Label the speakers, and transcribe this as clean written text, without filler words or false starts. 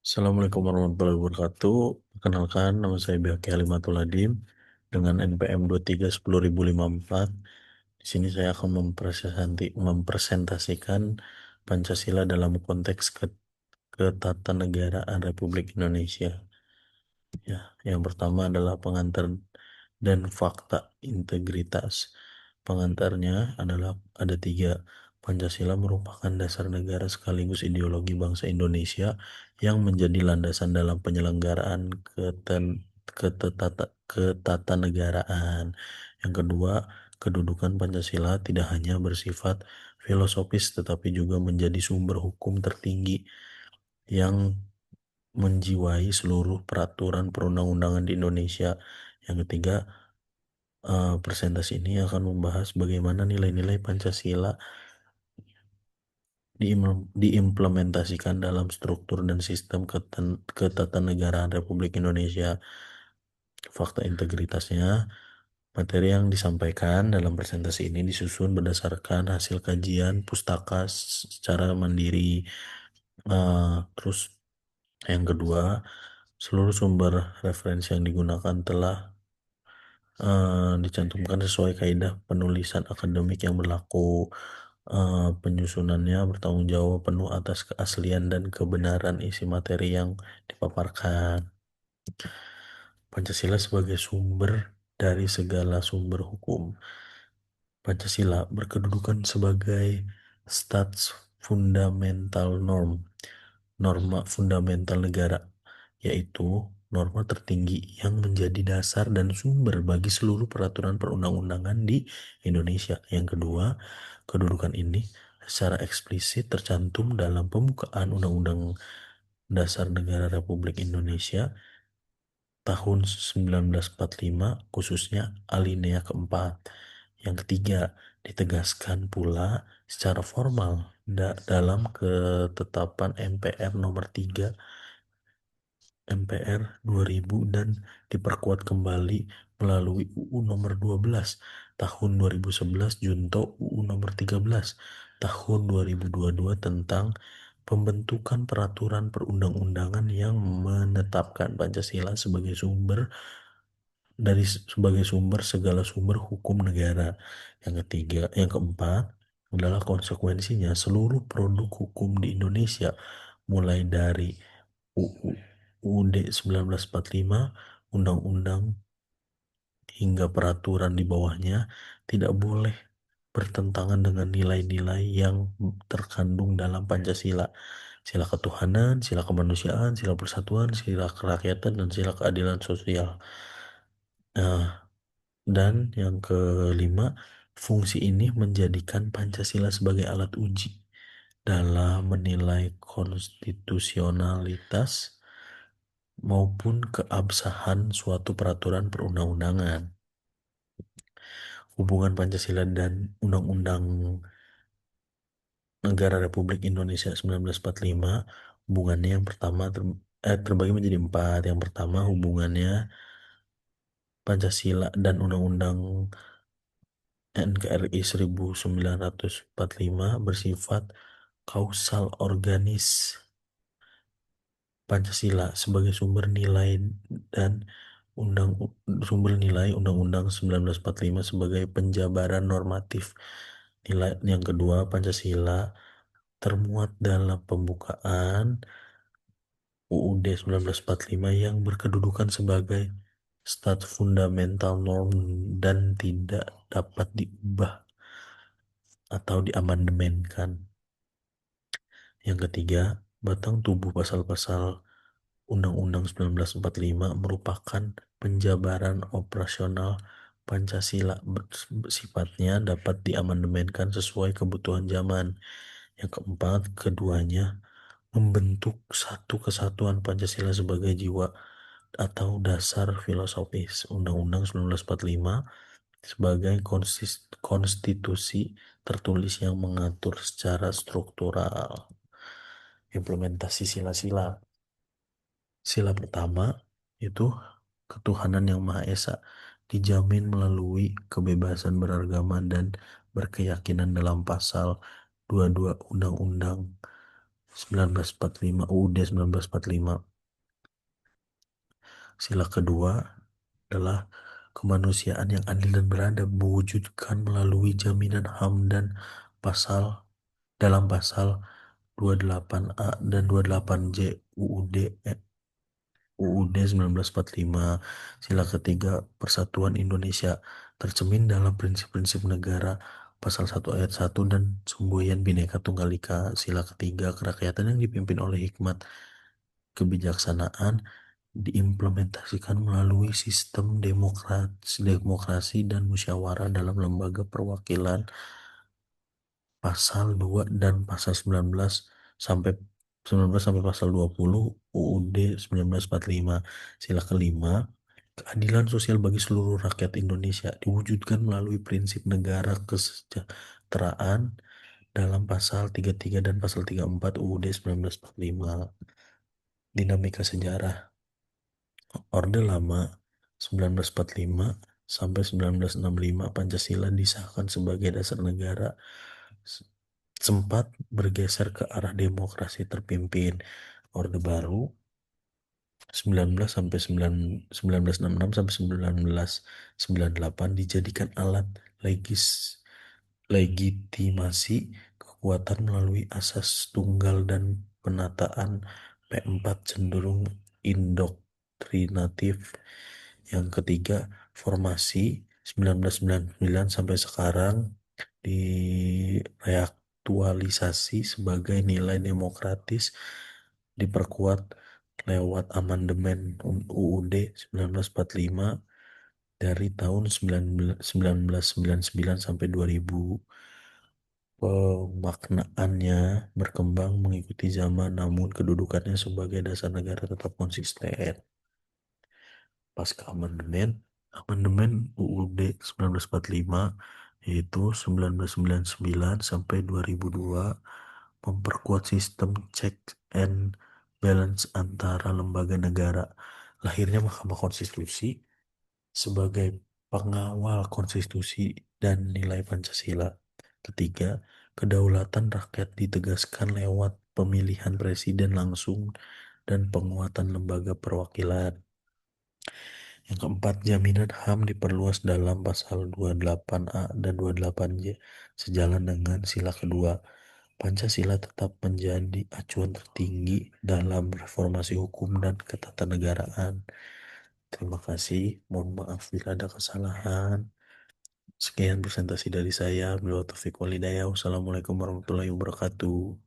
Speaker 1: Assalamualaikum warahmatullahi wabarakatuh. Perkenalkan, nama saya Bihaki Halimatul Adim dengan NPM 2310054. Di sini saya akan mempresentasikan Pancasila dalam konteks ketatanegaraan Republik Indonesia. Ya, yang pertama adalah pengantar dan fakta integritas. Pengantarnya adalah ada tiga. Pancasila merupakan dasar negara sekaligus ideologi bangsa Indonesia yang menjadi landasan dalam penyelenggaraan ketatanegaraan. Yang kedua, kedudukan Pancasila tidak hanya bersifat filosofis tetapi juga menjadi sumber hukum tertinggi yang menjiwai seluruh peraturan perundang-undangan di Indonesia. Yang ketiga, presentasi ini akan membahas bagaimana nilai-nilai Pancasila diimplementasikan dalam struktur dan sistem ketatanegaraan Republik Indonesia. Fakta integritasnya, materi yang disampaikan dalam presentasi ini disusun berdasarkan hasil kajian pustaka secara mandiri. Terus yang kedua, seluruh sumber referensi yang digunakan telah dicantumkan sesuai kaidah penulisan akademik yang berlaku. Penyusunannya bertanggung jawab penuh atas keaslian dan kebenaran isi materi yang dipaparkan. Pancasila sebagai sumber dari segala sumber hukum. Pancasila berkedudukan sebagai stats fundamental norma fundamental negara, yaitu norma tertinggi yang menjadi dasar dan sumber bagi seluruh peraturan perundang-undangan di Indonesia. Yang kedua, kedudukan ini secara eksplisit tercantum dalam pembukaan Undang-Undang Dasar Negara Republik Indonesia tahun 1945, khususnya alinea keempat. Yang ketiga, ditegaskan pula secara formal dalam ketetapan MPR nomor 3 MPR 2000 dan diperkuat kembali melalui UU nomor 12 tahun 2011 junto UU nomor 13 tahun 2022 tentang pembentukan peraturan perundang-undangan yang menetapkan Pancasila sebagai sumber segala sumber hukum negara. Yang ketiga, yang keempat adalah konsekuensinya seluruh produk hukum di Indonesia mulai dari UU UUD 1945, undang-undang hingga peraturan di bawahnya tidak boleh bertentangan dengan nilai-nilai yang terkandung dalam Pancasila. Sila ketuhanan, sila kemanusiaan, sila persatuan, sila kerakyatan, dan sila keadilan sosial. Nah, dan yang kelima, fungsi ini menjadikan Pancasila sebagai alat uji dalam menilai konstitusionalitas maupun keabsahan suatu peraturan perundang-undangan. Hubungan Pancasila dan Undang-Undang Negara Republik Indonesia 1945, hubungannya yang pertama terbagi menjadi empat. Yang pertama, hubungannya Pancasila dan Undang-Undang NKRI 1945 bersifat kausal organis. Pancasila sebagai dan undang sumber nilai Undang-Undang 1945 sebagai penjabaran normatif. Nilai yang kedua, Pancasila termuat dalam pembukaan UUD 1945 yang berkedudukan sebagai stat fundamental norm dan tidak dapat diubah atau diamandemenkan. Yang ketiga, batang tubuh pasal-pasal Undang-Undang 1945 merupakan penjabaran operasional Pancasila, sifatnya dapat diamandemenkan sesuai kebutuhan zaman. Yang keempat, keduanya membentuk satu kesatuan Pancasila sebagai jiwa atau dasar filosofis. Undang-Undang 1945 sebagai konstitusi tertulis yang mengatur secara struktural implementasi sila-sila. Sila pertama itu ketuhanan yang Maha Esa dijamin melalui kebebasan beragama dan berkeyakinan dalam pasal 22 Undang-Undang 1945 UUD 1945. Sila kedua adalah kemanusiaan yang adil dan beradab mewujudkan melalui jaminan HAM dan pasal dalam pasal 28A dan 28J UUD UUD 1945. Sila ketiga Persatuan Indonesia tercermin dalam prinsip-prinsip negara pasal 1 ayat 1 dan semboyan Bhinneka Tunggal Ika. Sila ketiga kerakyatan yang dipimpin oleh hikmat kebijaksanaan diimplementasikan melalui sistem demokrasi dan musyawarah dalam lembaga perwakilan pasal 2 dan pasal 19 sampai pasal 20 UUD 1945. Sila kelima, keadilan sosial bagi seluruh rakyat Indonesia diwujudkan melalui prinsip negara kesejahteraan dalam pasal 33 dan pasal 34 UUD 1945. Dinamika sejarah Orde Lama 1945 sampai 1965 Pancasila disahkan sebagai dasar negara sempat bergeser ke arah demokrasi terpimpin. Orde Baru 19 sampai 1966 sampai 1998 dijadikan alat legitimasi kekuatan melalui asas tunggal dan penataan P4 cenderung indoktrinatif. Yang ketiga, formasi 1999 sampai sekarang direaktualisasi sebagai nilai demokratis diperkuat lewat amandemen UUD 1945 dari tahun 1999 sampai 2000. Pemaknaannya berkembang mengikuti zaman, namun kedudukannya sebagai dasar negara tetap konsisten. Pasca amandemen, amandemen UUD 1945 yaitu 1999 sampai 2002 memperkuat sistem check and balance antara lembaga negara. Lahirnya Mahkamah Konstitusi sebagai pengawal konstitusi dan nilai Pancasila. Ketiga, kedaulatan rakyat ditegaskan lewat pemilihan presiden langsung dan penguatan lembaga perwakilan. Yang keempat, jaminan HAM diperluas dalam pasal 28A dan 28J. Sejalan dengan sila kedua, Pancasila tetap menjadi acuan tertinggi dalam reformasi hukum dan ketatanegaraan. Terima kasih, mohon maaf bila ada kesalahan. Sekian presentasi dari saya. Wassalamualaikum warahmatullahi wabarakatuh.